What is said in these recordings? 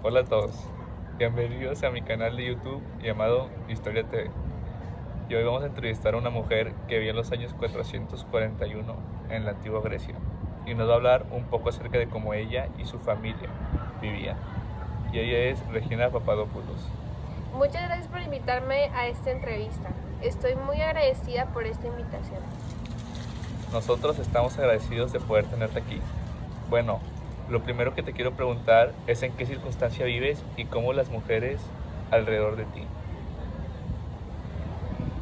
Hola a todos, bienvenidos a mi canal de YouTube llamado Historia TV. Y hoy vamos a entrevistar a una mujer que vivió en los años 441 en la antigua Grecia y nos va a hablar un poco acerca de cómo ella y su familia vivían. Y ella es Regina Papadopoulos. Muchas gracias por invitarme a esta entrevista. Estoy muy agradecida por esta invitación. Nosotros estamos agradecidos de poder tenerte aquí. Bueno, lo primero que te quiero preguntar es en qué circunstancia vives y cómo las mujeres alrededor de ti.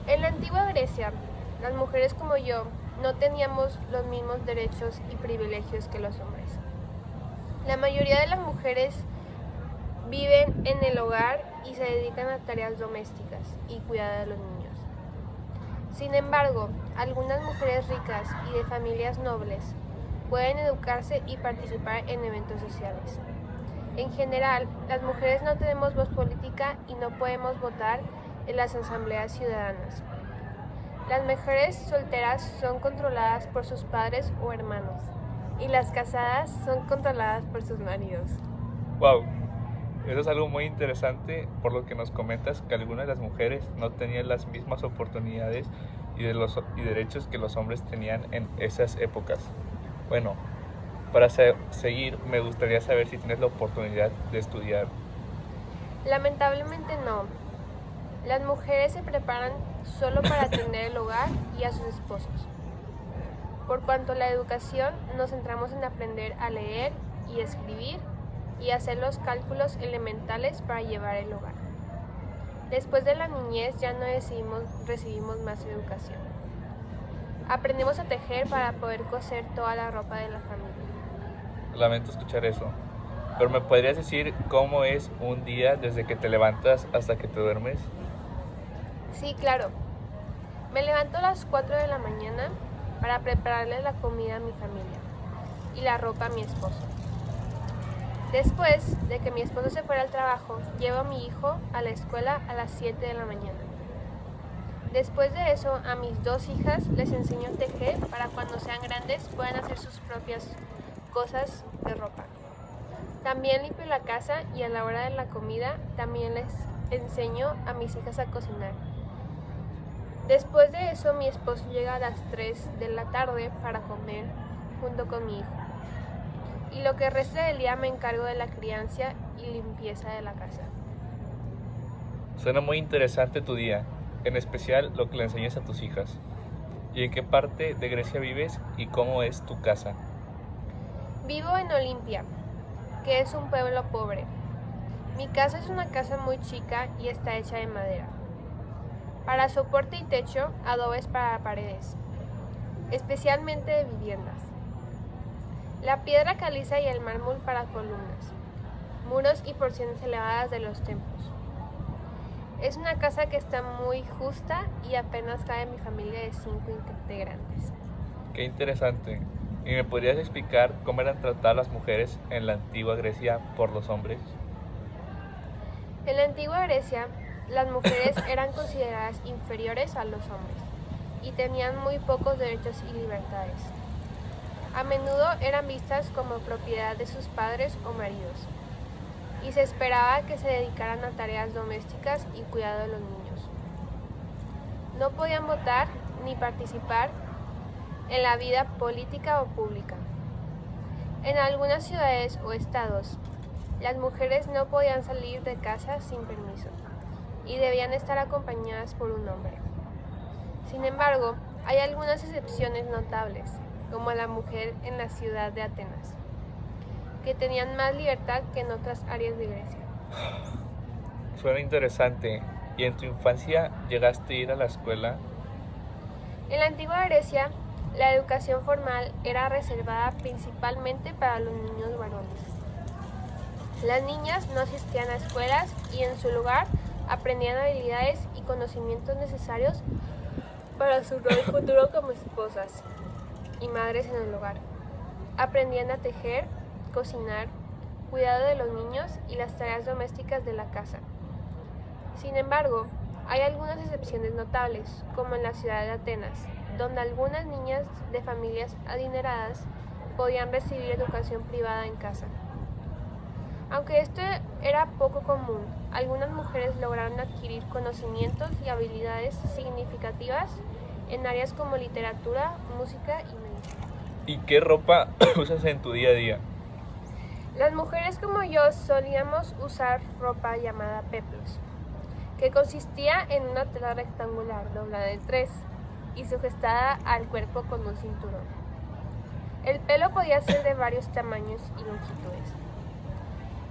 En la antigua Grecia, las mujeres como yo no teníamos los mismos derechos y privilegios que los hombres. La mayoría de las mujeres viven en el hogar y se dedican a tareas domésticas y cuidado de los niños. Sin embargo, algunas mujeres ricas y de familias nobles pueden educarse y participar en eventos sociales. En general, las mujeres no tenemos voz política y no podemos votar en las asambleas ciudadanas. Las mujeres solteras son controladas por sus padres o hermanos y las casadas son controladas por sus maridos. ¡Wow! Eso es algo muy interesante por lo que nos comentas que algunas de las mujeres no tenían las mismas oportunidades y derechos que los hombres tenían en esas épocas. Bueno, para seguir me gustaría saber si tienes la oportunidad de estudiar. Lamentablemente no. Las mujeres se preparan solo para atender el hogar y a sus esposos. Por cuanto a la educación, nos centramos en aprender a leer y escribir y hacer los cálculos elementales para llevar el hogar. Después de la niñez ya no recibimos más educación. Aprendemos a tejer para poder coser toda la ropa de la familia. Lamento escuchar eso, pero ¿me podrías decir cómo es un día desde que te levantas hasta que te duermes? Sí, claro. Me levanto a las 4 de la mañana para prepararle la comida a mi familia y la ropa a mi esposo. Después de que mi esposo se fuera al trabajo, llevo a mi hijo a la escuela a las 7 de la mañana. Después de eso, a mis dos hijas les enseño a tejer para cuando sean grandes puedan hacer sus propias cosas de ropa. También limpio la casa y a la hora de la comida también les enseño a mis hijas a cocinar. Después de eso, mi esposo llega a las 3 de la tarde para comer junto con mi hijo. Y lo que resta del día me encargo de la crianza y limpieza de la casa. Suena muy interesante tu día, en especial lo que le enseñas a tus hijas. ¿Y en qué parte de Grecia vives y cómo es tu casa? Vivo en Olimpia, que es un pueblo pobre. Mi casa es una casa muy chica y está hecha de madera. Para soporte y techo, adobes para paredes, especialmente de viviendas. La piedra caliza y el mármol para columnas, muros y porciones elevadas de los templos. Es una casa que está muy justa y apenas cabe mi familia de 5 integrantes. Qué interesante. ¿Y me podrías explicar cómo eran tratadas las mujeres en la antigua Grecia por los hombres? En la antigua Grecia, las mujeres eran consideradas inferiores a los hombres y tenían muy pocos derechos y libertades. A menudo eran vistas como propiedad de sus padres o maridos, y se esperaba que se dedicaran a tareas domésticas y cuidado de los niños. No podían votar ni participar en la vida política o pública. En algunas ciudades o estados, las mujeres no podían salir de casa sin permiso y debían estar acompañadas por un hombre. Sin embargo, hay algunas excepciones notables, como la mujer en la ciudad de Atenas, que tenían más libertad que en otras áreas de Grecia. Suena interesante. ¿Y en tu infancia llegaste a ir a la escuela? En la antigua Grecia, la educación formal era reservada principalmente para los niños varones. Las niñas no asistían a escuelas y en su lugar aprendían habilidades y conocimientos necesarios para su rol futuro como esposas y madres en el hogar. Aprendían a tejer, cocinar, cuidado de los niños y las tareas domésticas de la casa. Sin embargo, hay algunas excepciones notables, como en la ciudad de Atenas, donde algunas niñas de familias adineradas podían recibir educación privada en casa. Aunque esto era poco común, algunas mujeres lograron adquirir conocimientos y habilidades significativas en áreas como literatura, música y medicina. ¿Y qué ropa usas en tu día a día? Las mujeres como yo solíamos usar ropa llamada peplos, que consistía en una tela rectangular doblada en tres y sujetada al cuerpo con un cinturón. El pelo podía ser de varios tamaños y longitudes,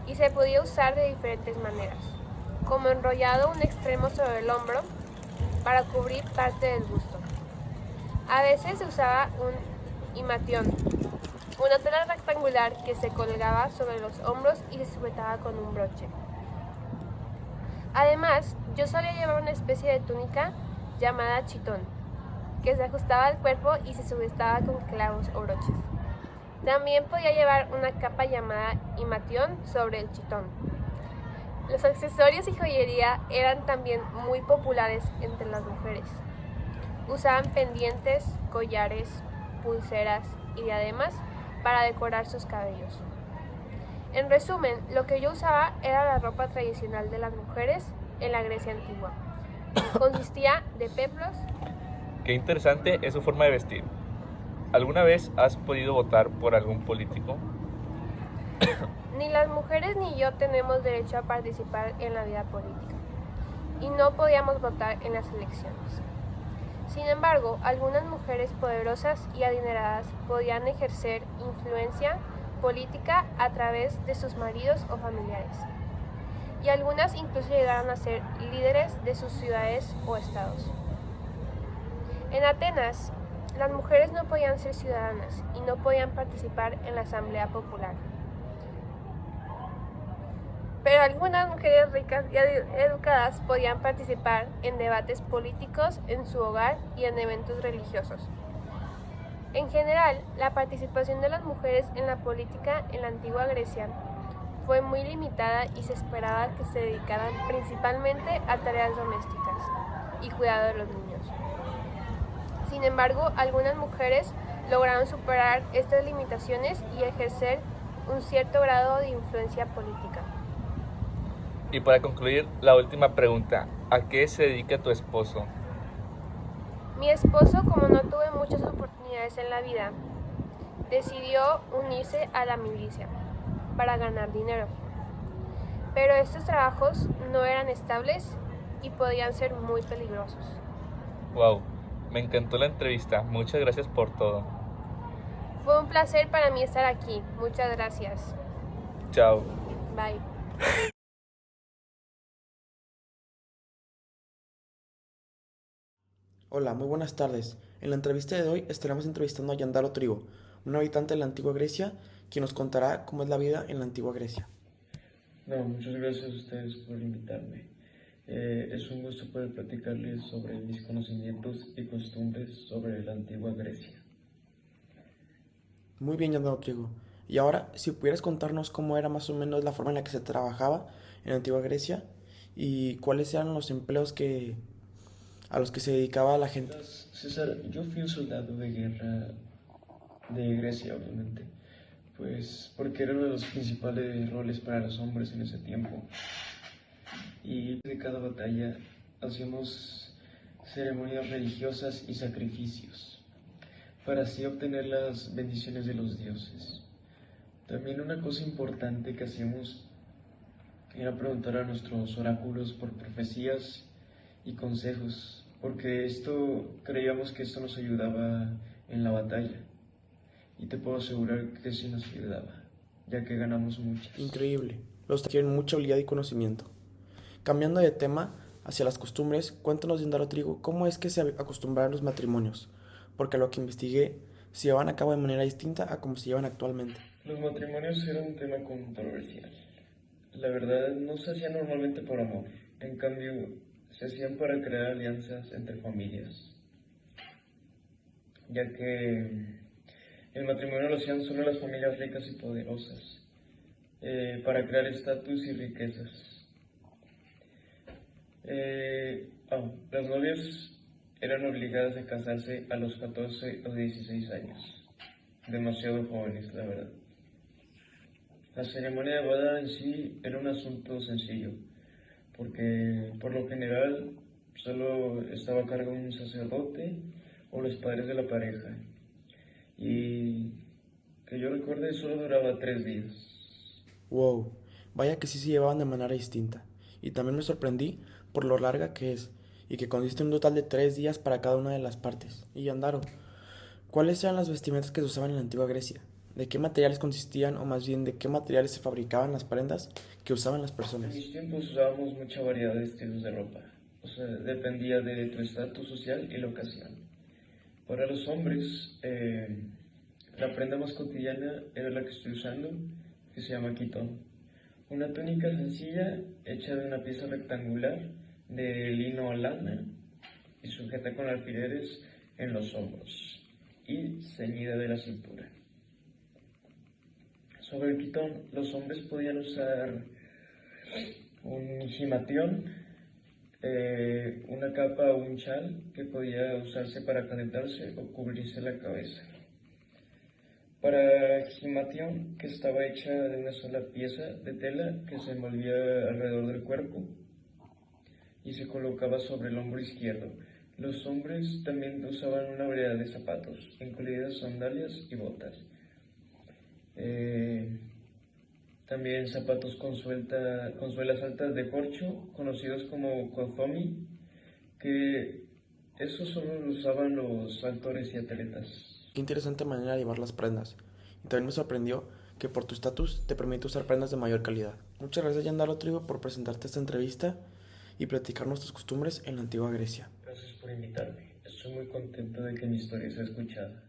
y se podía usar de diferentes maneras, como enrollado un extremo sobre el hombro para cubrir parte del busto. A veces se usaba un imatión, una tela rectangular que se colgaba sobre los hombros y se sujetaba con un broche. Además, yo solía llevar una especie de túnica llamada chitón, que se ajustaba al cuerpo y se sujetaba con clavos o broches. También podía llevar una capa llamada imatión sobre el chitón. Los accesorios y joyería eran también muy populares entre las mujeres. Usaban pendientes, collares, pulseras y diademas para decorar sus cabellos. En resumen, lo que yo usaba era la ropa tradicional de las mujeres en la Grecia antigua. Consistía de peplos. Qué interesante es su forma de vestir. ¿Alguna vez has podido votar por algún político? Ni las mujeres ni yo tenemos derecho a participar en la vida política y no podíamos votar en las elecciones. Sin embargo, algunas mujeres poderosas y adineradas podían ejercer influencia política a través de sus maridos o familiares, y algunas incluso llegaron a ser líderes de sus ciudades o estados. En Atenas, las mujeres no podían ser ciudadanas y no podían participar en la Asamblea Popular. Pero algunas mujeres ricas y educadas podían participar en debates políticos en su hogar y en eventos religiosos. En general, la participación de las mujeres en la política en la antigua Grecia fue muy limitada y se esperaba que se dedicaran principalmente a tareas domésticas y cuidado de los niños. Sin embargo, algunas mujeres lograron superar estas limitaciones y ejercer un cierto grado de influencia política. Y para concluir, la última pregunta. ¿A qué se dedica tu esposo? Mi esposo, como no tuve muchas oportunidades en la vida, decidió unirse a la milicia para ganar dinero. Pero estos trabajos no eran estables y podían ser muy peligrosos. Wow, me encantó la entrevista. Muchas gracias por todo. Fue un placer para mí estar aquí. Muchas gracias. Chao. Bye. Hola, muy buenas tardes. En la entrevista de hoy estaremos entrevistando a Yandaro Trigo, un habitante de la antigua Grecia, quien nos contará cómo es la vida en la antigua Grecia. No, muchas gracias a ustedes por invitarme. Es un gusto poder platicarles sobre mis conocimientos y costumbres sobre la antigua Grecia. Muy bien, Yandaro Trigo. Y ahora, si pudieras contarnos cómo era más o menos la forma en la que se trabajaba en la antigua Grecia y cuáles eran los empleos a los que se dedicaba la gente. César, yo fui un soldado de guerra de Grecia, obviamente, pues porque era uno de los principales roles para los hombres en ese tiempo. Y de cada batalla hacíamos ceremonias religiosas y sacrificios para así obtener las bendiciones de los dioses. También una cosa importante que hacíamos era preguntar a nuestros oráculos por profecías y consejos, porque creíamos que esto nos ayudaba en la batalla, y te puedo asegurar que sí nos ayudaba, ya que ganamos muchas. Increíble. Los tienen mucha habilidad y conocimiento. Cambiando de tema hacia las costumbres, cuéntanos, Yandaro Trigo, cómo es que se acostumbraron los matrimonios, porque a lo que investigué se llevan a cabo de manera distinta a como se llevan actualmente. Los matrimonios eran un tema controversial. La verdad, no se hacían normalmente por amor, en cambio, se hacían para crear alianzas entre familias, ya que el matrimonio lo hacían solo las familias ricas y poderosas, para crear estatus y riquezas. Las novias eran obligadas a casarse a los 14 o 16 años, demasiado jóvenes, la verdad. La ceremonia de boda en sí era un asunto sencillo, porque por lo general solo estaba a cargo un sacerdote o los padres de la pareja, y que yo recuerde solo duraba 3 días. Wow, vaya que sí se llevaban de manera distinta. Y también me sorprendí por lo larga que es, y que consiste en un total de 3 días para cada una de las partes. Y Yandaro, ¿cuáles eran las vestimentas que se usaban en la antigua Grecia? ¿De qué materiales consistían, o más bien de qué materiales se fabricaban las prendas que usaban las En personas? mis tiempos usábamos mucha variedad de estilos de ropa, o sea, dependía de tu estatus social y la ocasión. Para los hombres, la prenda más cotidiana era la que estoy usando, que se llama quitón. Una túnica sencilla hecha de una pieza rectangular de lino o lana y sujeta con alfileres en los hombros y ceñida de la cintura. Sobre el quitón, los hombres podían usar un gimatión, una capa o un chal que podía usarse para calentarse o cubrirse la cabeza. Para gimatión, que estaba hecha de una sola pieza de tela que se envolvía alrededor del cuerpo y se colocaba sobre el hombro izquierdo. Los hombres también usaban una variedad de zapatos, incluidas sandalias y botas. También zapatos con suelas altas de corcho, conocidos como kozomi, que eso solo lo usaban los actores y atletas. Qué interesante manera de llevar las prendas. Y también me sorprendió que por tu estatus te permite usar prendas de mayor calidad. Muchas gracias, Yandaro Trigo, por presentarte esta entrevista y platicar nuestras costumbres en la antigua Grecia. Gracias por invitarme. Estoy muy contento de que mi historia sea escuchada.